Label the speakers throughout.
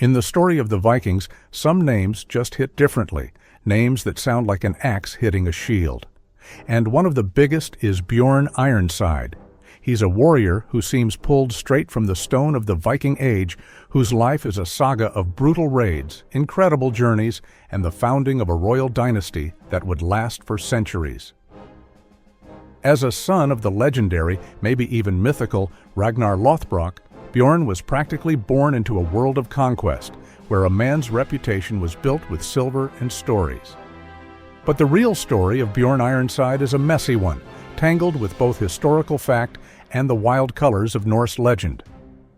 Speaker 1: In the story of the Vikings, some names just hit differently, names that sound like an axe hitting a shield. And one of the biggest is Bjorn Ironside. He's a warrior who seems pulled straight from the stone of the Viking Age, whose life is a saga of brutal raids, incredible journeys, and the founding of a royal dynasty that would last for centuries. As a son of the legendary, maybe even mythical, Ragnar Lothbrok, Bjorn was practically born into a world of conquest, where a man's reputation was built with silver and stories. But the real story of Bjorn Ironside is a messy one, tangled with both historical fact and the wild colors of Norse legend.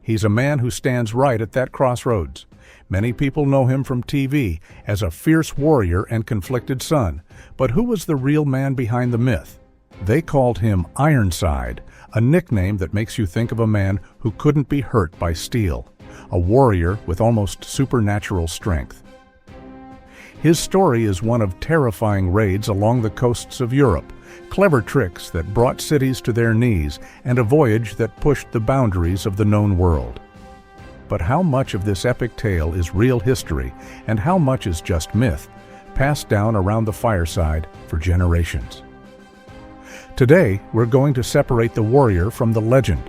Speaker 1: He's a man who stands right at that crossroads. Many people know him from TV as a fierce warrior and conflicted son, but who was the real man behind the myth? They called him Ironside, a nickname that makes you think of a man who couldn't be hurt by steel, a warrior with almost supernatural strength. His story is one of terrifying raids along the coasts of Europe, clever tricks that brought cities to their knees, and a voyage that pushed the boundaries of the known world. But how much of this epic tale is real history, and how much is just myth, passed down around the fireside for generations? Today, we're going to separate the warrior from the legend.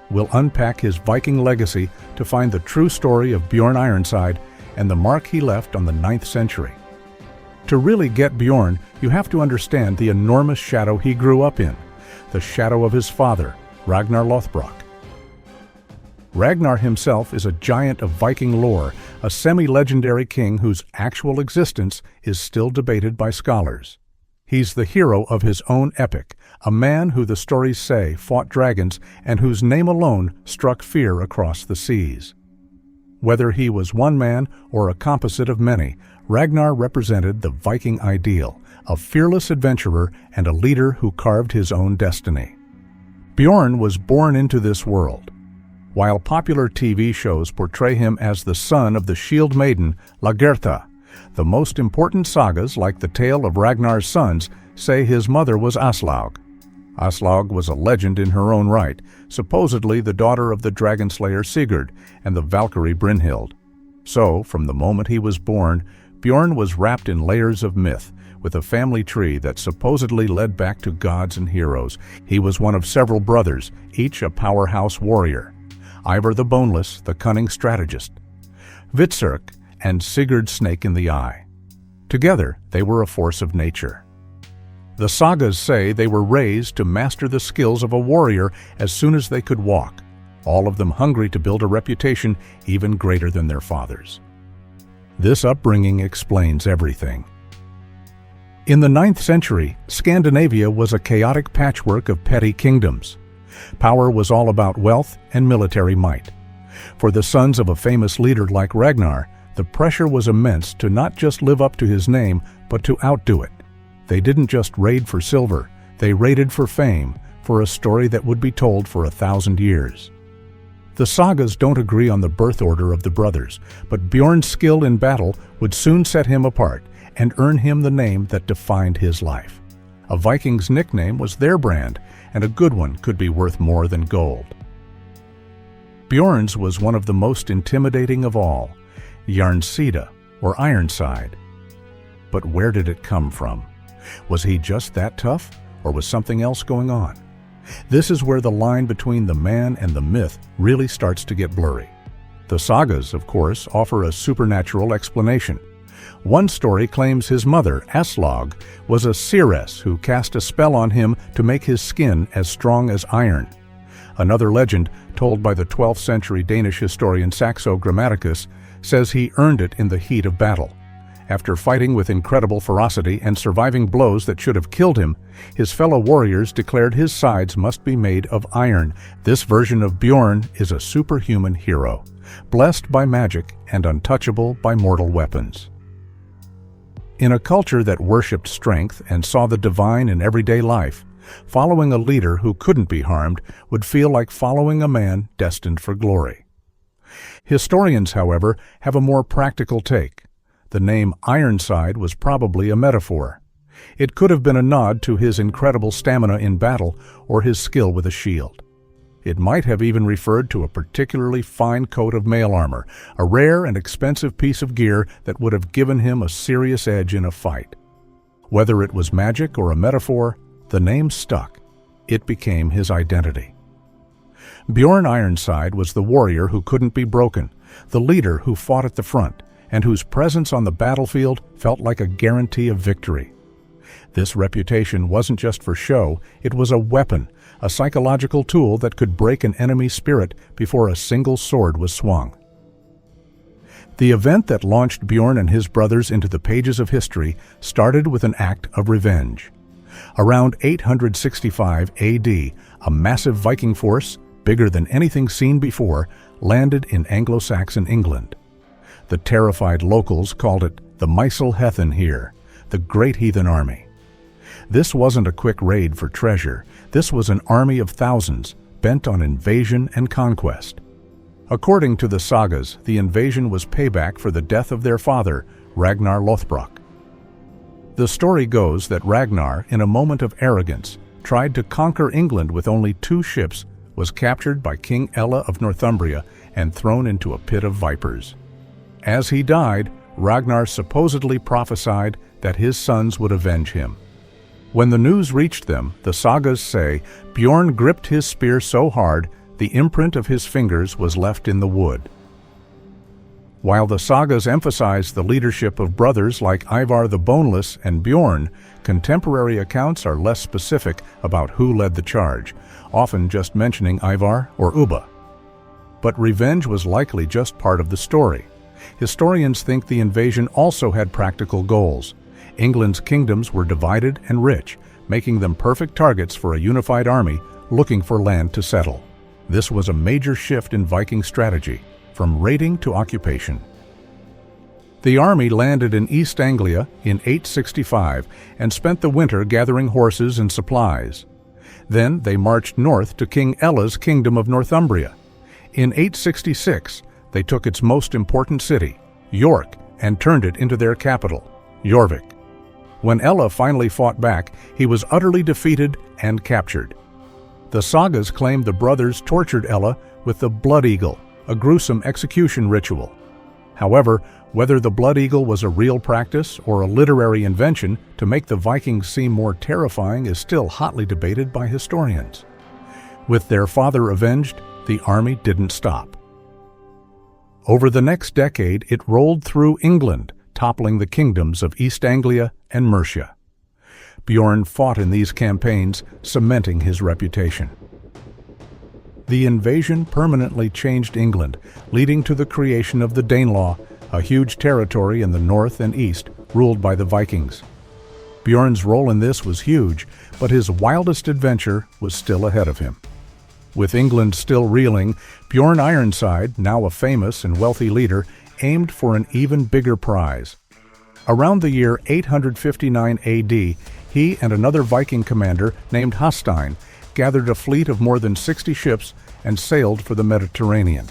Speaker 1: We'll unpack his Viking legacy to find the true story of Bjorn Ironside and the mark he left on the 9th century. To really get Bjorn, you have to understand the enormous shadow he grew up in, the shadow of his father, Ragnar Lothbrok. Ragnar himself is a giant of Viking lore, a semi-legendary king whose actual existence is still debated by scholars. He's the hero of his own epic, a man who the stories say fought dragons and whose name alone struck fear across the seas. Whether he was one man or a composite of many, Ragnar represented the Viking ideal, a fearless adventurer and a leader who carved his own destiny. Bjorn was born into this world. While popular TV shows portray him as the son of the shield maiden Lagertha, the most important sagas, like the tale of Ragnar's sons, say his mother was Aslaug. Aslaug was a legend in her own right, supposedly the daughter of the dragon slayer Sigurd and the Valkyrie Brynhild. So, from the moment he was born, Bjorn was wrapped in layers of myth, with a family tree that supposedly led back to gods and heroes. He was one of several brothers, each a powerhouse warrior. Ivar the Boneless, the cunning strategist. Hvitserk, and Sigurd Snake in the Eye. Together, they were a force of nature. The sagas say they were raised to master the skills of a warrior as soon as they could walk, all of them hungry to build a reputation even greater than their fathers. This upbringing explains everything. In the 9th century, Scandinavia was a chaotic patchwork of petty kingdoms. Power was all about wealth and military might. For the sons of a famous leader like Ragnar, the pressure was immense to not just live up to his name, but to outdo it. They didn't just raid for silver, they raided for fame, for a story that would be told for 1,000 years. The sagas don't agree on the birth order of the brothers, but Bjorn's skill in battle would soon set him apart and earn him the name that defined his life. A Viking's nickname was their brand, and a good one could be worth more than gold. Bjorn's was one of the most intimidating of all, Jarnsida, or Ironside. But where did it come from? Was he just that tough, or was something else going on? This is where the line between the man and the myth really starts to get blurry. The sagas, of course, offer a supernatural explanation. One story claims his mother, Aslaug, was a seeress who cast a spell on him to make his skin as strong as iron. Another legend, told by the 12th century Danish historian Saxo Grammaticus, says he earned it in the heat of battle. After fighting with incredible ferocity and surviving blows that should have killed him, his fellow warriors declared his sides must be made of iron. This version of Bjorn is a superhuman hero, blessed by magic and untouchable by mortal weapons. In a culture that worshipped strength and saw the divine in everyday life, following a leader who couldn't be harmed would feel like following a man destined for glory. Historians, however, have a more practical take. The name Ironside was probably a metaphor. It could have been a nod to his incredible stamina in battle or his skill with a shield. It might have even referred to a particularly fine coat of mail armor, a rare and expensive piece of gear that would have given him a serious edge in a fight. Whether it was magic or a metaphor, the name stuck. It became his identity. Bjorn Ironside was the warrior who couldn't be broken, the leader who fought at the front, and whose presence on the battlefield felt like a guarantee of victory. This reputation wasn't just for show, it was a weapon, a psychological tool that could break an enemy's spirit before a single sword was swung. The event that launched Bjorn and his brothers into the pages of history started with an act of revenge. Around 865 AD, a massive Viking force, bigger than anything seen before, landed in Anglo-Saxon England. The terrified locals called it the Great here, the Great Heathen Army. This wasn't a quick raid for treasure. This was an army of thousands, bent on invasion and conquest. According to the sagas, the invasion was payback for the death of their father, Ragnar Lothbrok. The story goes that Ragnar, in a moment of arrogance, tried to conquer England with only 2 ships, was captured by King Ella of Northumbria and thrown into a pit of vipers. As he died, Ragnar supposedly prophesied that his sons would avenge him. When the news reached them, the sagas say, Bjorn gripped his spear so hard, the imprint of his fingers was left in the wood. While the sagas emphasize the leadership of brothers like Ivar the Boneless and Bjorn, contemporary accounts are less specific about who led the charge, often just mentioning Ivar or Ubba. But revenge was likely just part of the story. Historians think the invasion also had practical goals. England's kingdoms were divided and rich, making them perfect targets for a unified army looking for land to settle. This was a major shift in Viking strategy, from raiding to occupation. The army landed in East Anglia in 865 and spent the winter gathering horses and supplies. Then they marched north to King Ella's kingdom of Northumbria. In 866, they took its most important city, York, and turned it into their capital, Jorvik. When Ella finally fought back, he was utterly defeated and captured. The sagas claim the brothers tortured Ella with the blood eagle, a gruesome execution ritual. However, whether the blood eagle was a real practice or a literary invention to make the Vikings seem more terrifying is still hotly debated by historians. With their father avenged, the army didn't stop. Over the next decade, it rolled through England, toppling the kingdoms of East Anglia and Mercia. Bjorn fought in these campaigns, cementing his reputation. The invasion permanently changed England, leading to the creation of the Danelaw, a huge territory in the north and east ruled by the Vikings. Bjorn's role in this was huge, but his wildest adventure was still ahead of him. With England still reeling, Bjorn Ironside, now a famous and wealthy leader, aimed for an even bigger prize. Around the year 859 AD, he and another Viking commander named Hastein gathered a fleet of more than 60 ships and sailed for the Mediterranean.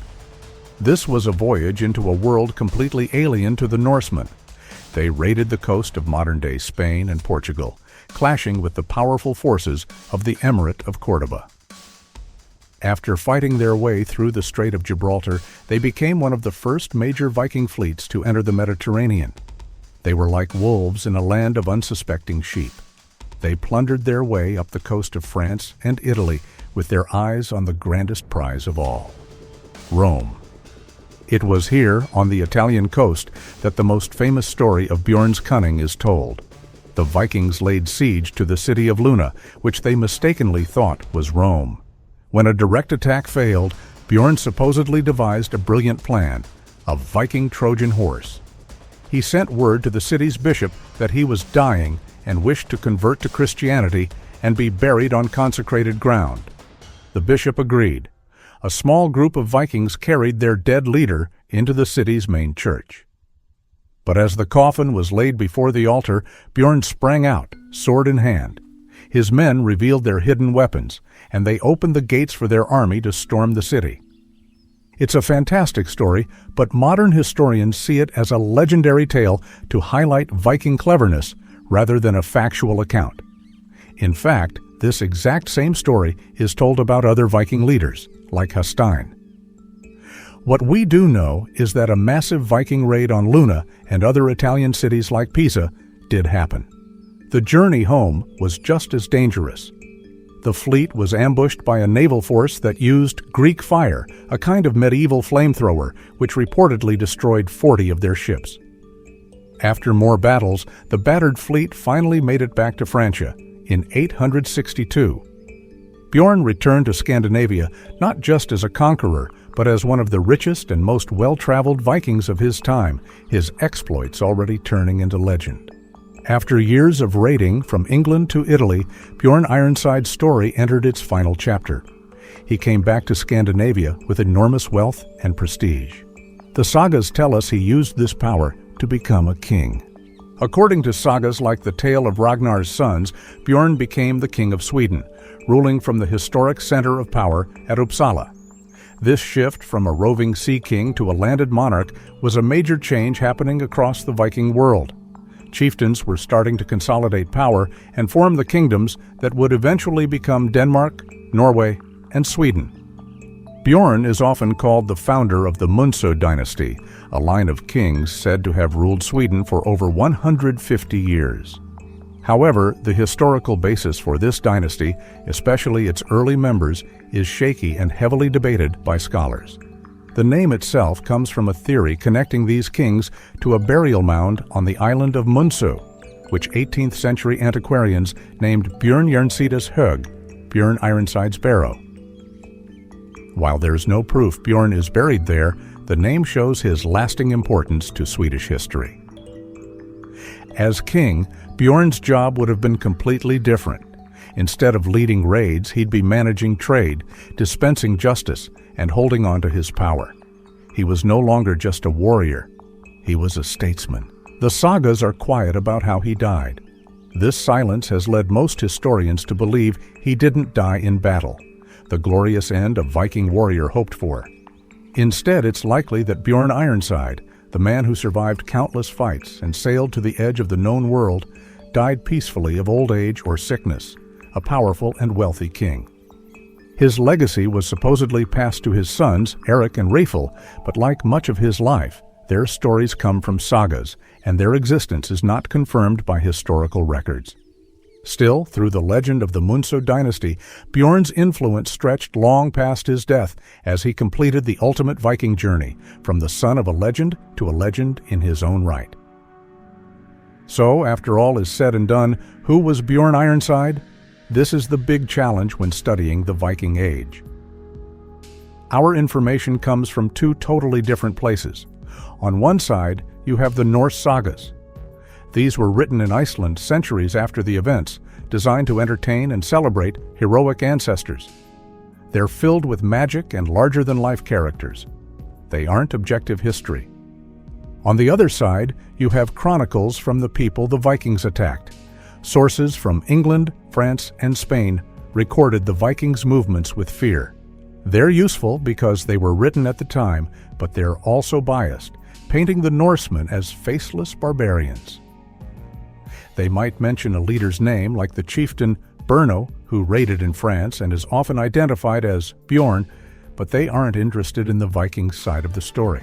Speaker 1: This was a voyage into a world completely alien to the Norsemen. They raided the coast of modern-day Spain and Portugal, clashing with the powerful forces of the Emirate of Cordoba. After fighting their way through the Strait of Gibraltar, they became one of the first major Viking fleets to enter the Mediterranean. They were like wolves in a land of unsuspecting sheep. They plundered their way up the coast of France and Italy with their eyes on the grandest prize of all, Rome. It was here, on the Italian coast, that the most famous story of Bjorn's cunning is told. The Vikings laid siege to the city of Luna, which they mistakenly thought was Rome. When a direct attack failed, Bjorn supposedly devised a brilliant plan, a Viking Trojan horse. He sent word to the city's bishop that he was dying and wished to convert to Christianity and be buried on consecrated ground. The bishop agreed. A small group of Vikings carried their dead leader into the city's main church. But as the coffin was laid before the altar, Bjorn sprang out, sword in hand. His men revealed their hidden weapons, and they opened the gates for their army to storm the city. It's a fantastic story, but modern historians see it as a legendary tale to highlight Viking cleverness rather than a factual account. In fact, This exact same story is told about other Viking leaders, like Hastein. What we do know is that a massive Viking raid on Luna and other Italian cities like Pisa did happen. The journey home was just as dangerous. The fleet was ambushed by a naval force that used Greek fire, a kind of medieval flamethrower, which reportedly destroyed 40 of their ships. After more battles, the battered fleet finally made it back to Francia in 862. Bjorn returned to Scandinavia not just as a conqueror, but as one of the richest and most well-traveled Vikings of his time, his exploits already turning into legend. After years of raiding from England to Italy, Bjorn Ironside's story entered its final chapter. He came back to Scandinavia with enormous wealth and prestige. The sagas tell us he used this power to become a king. According to sagas like the tale of Ragnar's sons, Bjorn became the king of Sweden, ruling from the historic center of power at Uppsala. This shift from a roving sea king to a landed monarch was a major change happening across the Viking world. Chieftains were starting to consolidate power and form the kingdoms that would eventually become Denmark, Norway, and Sweden. Bjorn is often called the founder of the Munso dynasty, a line of kings said to have ruled Sweden for over 150 years. However, the historical basis for this dynasty, especially its early members, is shaky and heavily debated by scholars. The name itself comes from a theory connecting these kings to a burial mound on the island of Munso, which 18th century antiquarians named Bjorn Ironside Hög, Bjorn Ironside's barrow. While there's no proof Bjorn is buried there, the name shows his lasting importance to Swedish history. As king, Bjorn's job would have been completely different. Instead of leading raids, he'd be managing trade, dispensing justice, and holding on to his power. He was no longer just a warrior. He was a statesman. The sagas are quiet about how he died. This silence has led most historians to believe he didn't die in battle, the glorious end a Viking warrior hoped for. Instead, it's likely that Bjorn Ironside, the man who survived countless fights and sailed to the edge of the known world, died peacefully of old age or sickness, a powerful and wealthy king. His legacy was supposedly passed to his sons, Eric and Raefel, but like much of his life, their stories come from sagas, and their existence is not confirmed by historical records. Still, through the legend of the Munso dynasty, Bjorn's influence stretched long past his death as he completed the ultimate Viking journey, from the son of a legend to a legend in his own right. So, after all is said and done, who was Bjorn Ironside? This is the big challenge when studying the Viking Age. Our information comes from two totally different places. On one side, you have the Norse sagas. These were written in Iceland centuries after the events, designed to entertain and celebrate heroic ancestors. They're filled with magic and larger-than-life characters. They aren't objective history. On the other side, you have chronicles from the people the Vikings attacked. Sources from England, France, and Spain recorded the Vikings' movements with fear. They're useful because they were written at the time, but they're also biased, painting the Norsemen as faceless barbarians. They might mention a leader's name, like the chieftain Berno, who raided in France and is often identified as Bjorn, but they aren't interested in the Vikings' side of the story.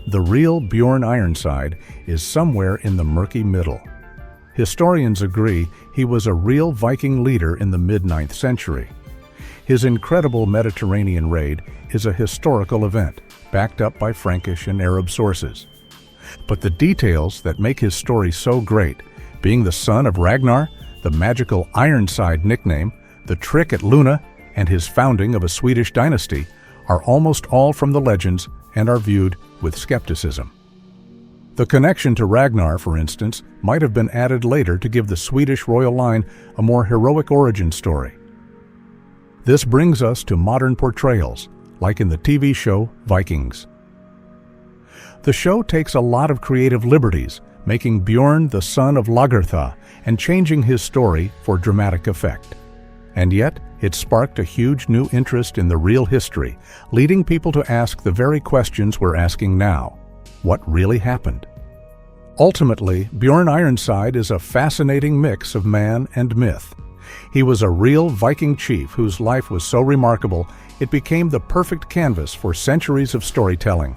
Speaker 1: The real Bjorn Ironside is somewhere in the murky middle. Historians agree he was a real Viking leader in the mid-9th century. His incredible Mediterranean raid is a historical event, backed up by Frankish and Arab sources. But the details that make his story so great, being the son of Ragnar, the magical Ironside nickname, the trick at Luna, and his founding of a Swedish dynasty, are almost all from the legends and are viewed with skepticism. The connection to Ragnar, for instance, might have been added later to give the Swedish royal line a more heroic origin story. This brings us to modern portrayals, like in the TV show Vikings. The show takes a lot of creative liberties, making Bjorn the son of Lagertha and changing his story for dramatic effect. And yet, it sparked a huge new interest in the real history, leading people to ask the very questions we're asking now. What really happened? Ultimately, Bjorn Ironside is a fascinating mix of man and myth. He was a real Viking chief whose life was so remarkable it became the perfect canvas for centuries of storytelling.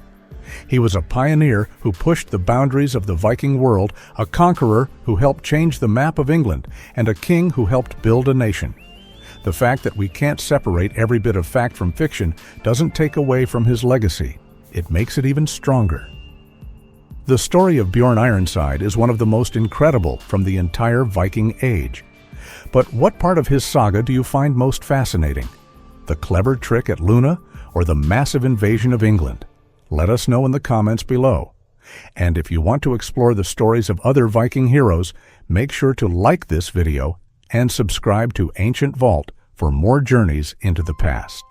Speaker 1: He was a pioneer who pushed the boundaries of the Viking world, a conqueror who helped change the map of England, and a king who helped build a nation. The fact that we can't separate every bit of fact from fiction doesn't take away from his legacy. It makes it even stronger. The story of Bjorn Ironside is one of the most incredible from the entire Viking Age. But what part of his saga do you find most fascinating? The clever trick at Luna or the massive invasion of England? Let us know in the comments below. And if you want to explore the stories of other Viking heroes, make sure to like this video and subscribe to Ancient Vault for more journeys into the past.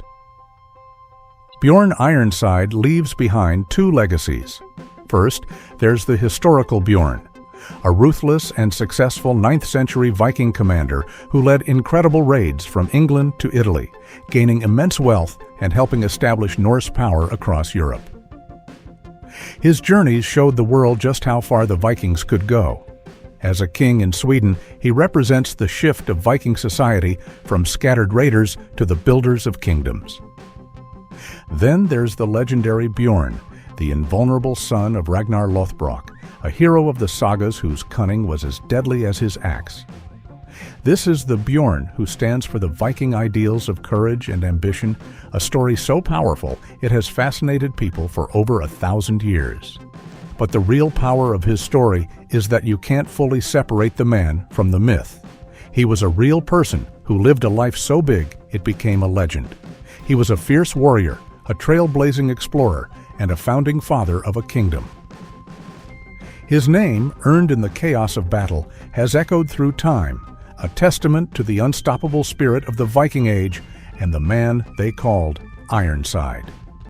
Speaker 1: Bjorn Ironside leaves behind two legacies. First, there's the historical Bjorn, a ruthless and successful 9th century Viking commander who led incredible raids from England to Italy, gaining immense wealth and helping establish Norse power across Europe. His journeys showed the world just how far the Vikings could go. As a king in Sweden, he represents the shift of Viking society from scattered raiders to the builders of kingdoms. Then there's the legendary Bjorn, the invulnerable son of Ragnar Lothbrok, a hero of the sagas whose cunning was as deadly as his axe. This is the Bjorn who stands for the Viking ideals of courage and ambition, a story so powerful it has fascinated people for over 1,000 years. But the real power of his story is that you can't fully separate the man from the myth. He was a real person who lived a life so big it became a legend. He was a fierce warrior, a trailblazing explorer, and a founding father of a kingdom. His name, earned in the chaos of battle, has echoed through time, a testament to the unstoppable spirit of the Viking Age and the man they called Ironside.